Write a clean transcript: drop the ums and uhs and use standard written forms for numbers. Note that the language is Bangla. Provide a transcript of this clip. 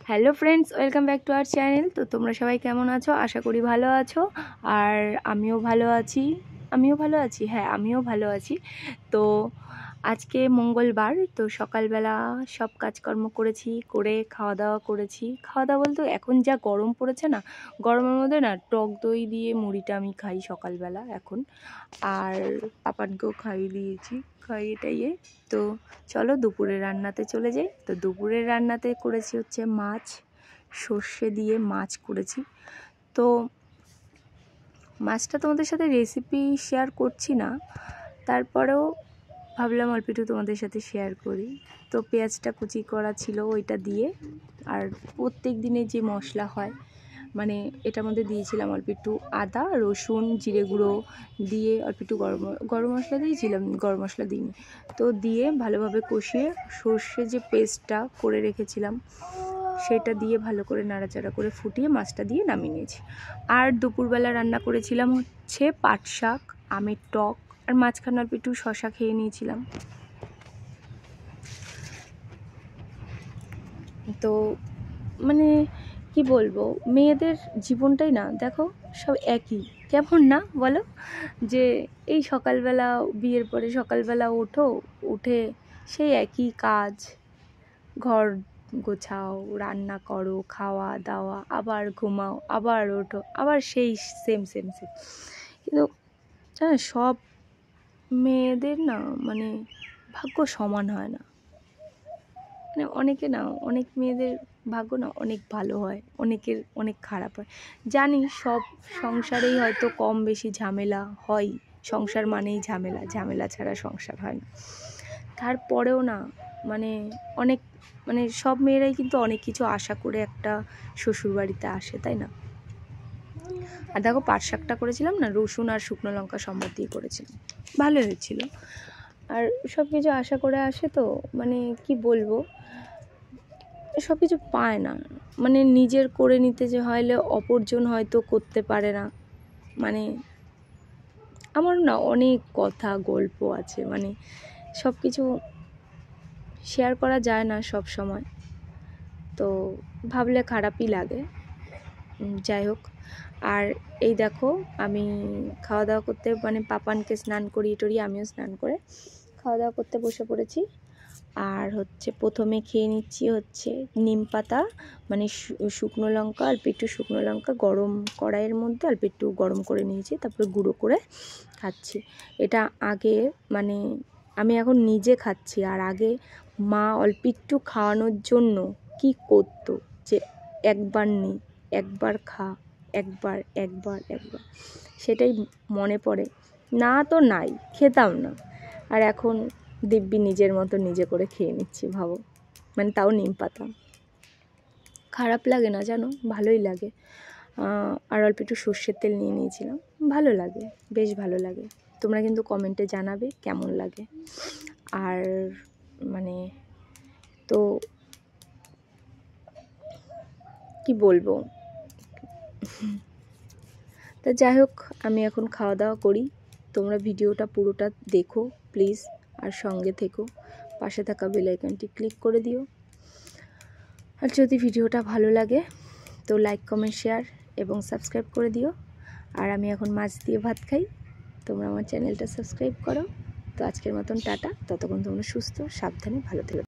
Hello friends, welcome back to our channel. তো তোমরা সবাই কেমন আছো? আশা করি ভালো আছো। আর আমিও ভালো আছি। হ্যাঁ, আমিও ভালো আছি। তো আজকে মঙ্গলবার, তো সকালবেলা সব কাজকর্ম করেছি, করে খাওয়া দাওয়া করেছি। খাওয়া দাওয়া বলতে এখন যা গরম পড়েছে না, গরমের মধ্যে না টক দই দিয়ে মুড়িটা আমি খাই সকালবেলা এখন। আর পাপানকেও খাইয়ে দিয়েছি, খাইয়ে টাইয়ে। তো চলো দুপুরের রান্নাতে চলে যাই। তো দুপুরের রান্নাতে করেছি হচ্ছে মাছ, সর্ষে দিয়ে মাছ করেছি। তো মাছটা তোমাদের সাথে রেসিপি শেয়ার করছি না, তারপরেও ভাবলাম অল্প একটু তোমাদের সাথে শেয়ার করি। তো পেঁয়াজটা কুচি করা ছিল, ওইটা দিয়ে আর প্রত্যেক দিনের যে মশলা হয়, মানে এটার মধ্যে দিয়েছিলাম অল্প একটু আদা, রসুন, জিরে গুঁড়ো দিয়ে অল্প একটু গরম মশলা দিয়েছিলাম, গরম মশলা দিইনি। তো দিয়ে ভালোভাবে কষিয়ে সর্ষে যে পেস্টটা করে রেখেছিলাম সেটা দিয়ে ভালো করে নাড়াচাড়া করে ফুটিয়ে মাছটা দিয়ে নামিয়ে নিয়েছি। আর দুপুরবেলা রান্না করেছিলাম হচ্ছে পাট শাক, আমের টক, আর মাঝখানে অল্প একটু শশা খেয়ে নিয়েছিলাম। তো মানে কি বলবো, মেয়েদের জীবনটাই না দেখো সব একই, কেমন না বলো? যে এই সকালবেলা, বিয়ের পরে সকালবেলা উঠে সেই একই কাজ, ঘর গোছাও, রান্না করো, খাওয়া দাওয়া, আবার ঘুমাও, আবার ওঠো, আবার সেই সেম। কিন্তু সব মেয়েদের না মানে ভাগ্য সমান হয় না। মানে অনেক মেয়েদের ভাগ্য না অনেক ভালো হয়, অনেকের অনেক খারাপ হয়। জানি সব সংসারেই হয়তো কম বেশি ঝামেলা হয়, সংসার মানেই ঝামেলা, ঝামেলা ছাড়া সংসার হয় না। তারপরেও না মানে সব মেয়েরাই কিন্তু অনেক কিছু আশা করে একটা শ্বশুরবাড়িতে আসে, তাই না? আর দেখো পাট শাকটা করেছিলাম না, রসুন আর শুকনো লঙ্কা সম্বাদ দিয়ে করেছিলাম, ভালো হয়েছিল। আর সব কিছু আশা করে আসে, তো মানে কি বলবো, সব কিছু পায় না, মানে নিজের করে নিতে যে হলে অপরজন হয়তো করতে পারে না। মানে আমার না অনেক কথা গল্প আছে, মানে সব কিছু শেয়ার করা যায় না সব সময়, তো ভাবলে খারাপই লাগে। যাই হোক, আর এই দেখো আমি খাওয়া দাওয়া করতে, মানে পাপানকে স্নান করিয়ে টরিয়ে আমিও স্নান করে খাওয়া দাওয়া করতে বসে পড়েছি। আর হচ্ছে প্রথমে খেয়ে নিচ্ছি হচ্ছে নিম পাতা, মানে শুকনো লঙ্কা, অল্প একটু শুকনো লঙ্কা গরম কড়াইয়ের মধ্যে অল্প একটু গরম করে নিয়েছি, তারপরে গুঁড়ো করে খাচ্ছি। এটা আগে মানে আমি এখন নিজে খাচ্ছি, আর আগে মা অল্প একটু খাওয়ানোর জন্য কি করতো, যে একবার নে, একবার খা, একবার, সেটাই মনে পড়ে। না তো নাই, খেতাম না, আর এখন দিব্যি নিজের মতো নিজে করে খেয়ে নিচ্ছি, ভাবো। মানে তাও নিম পাতা, খারাপ লাগে না জানো, ভালোই লাগে। আর অল্প একটু সর্ষের তেল নিয়ে নিয়েছিলাম, ভালো লাগে, বেশ ভালো লাগে। তোমরা কিন্তু কমেন্টে জানাবে কেমন লাগে। আর মানে তো কি বলবো, তা যাই হোক, আমি এখন খাওয়া দাওয়া করি। তোমরা ভিডিওটা পুরোটা দেখো প্লিজ, আর সঙ্গে থেকো, পাশে থাকা বেল আইকনটি ক্লিক করে দিও। আর যদি ভিডিওটা ভালো লাগে তো লাইক, কমেন্ট, শেয়ার এবং সাবস্ক্রাইব করে দিও। আর আমি এখন মাছ দিয়ে ভাত খাই, তোমরা আমার চ্যানেলটা সাবস্ক্রাইব করো। তো আজকের মতন টাটা, ততক্ষণ তোমরা সুস্থ সাবধানে ভালো থেকো।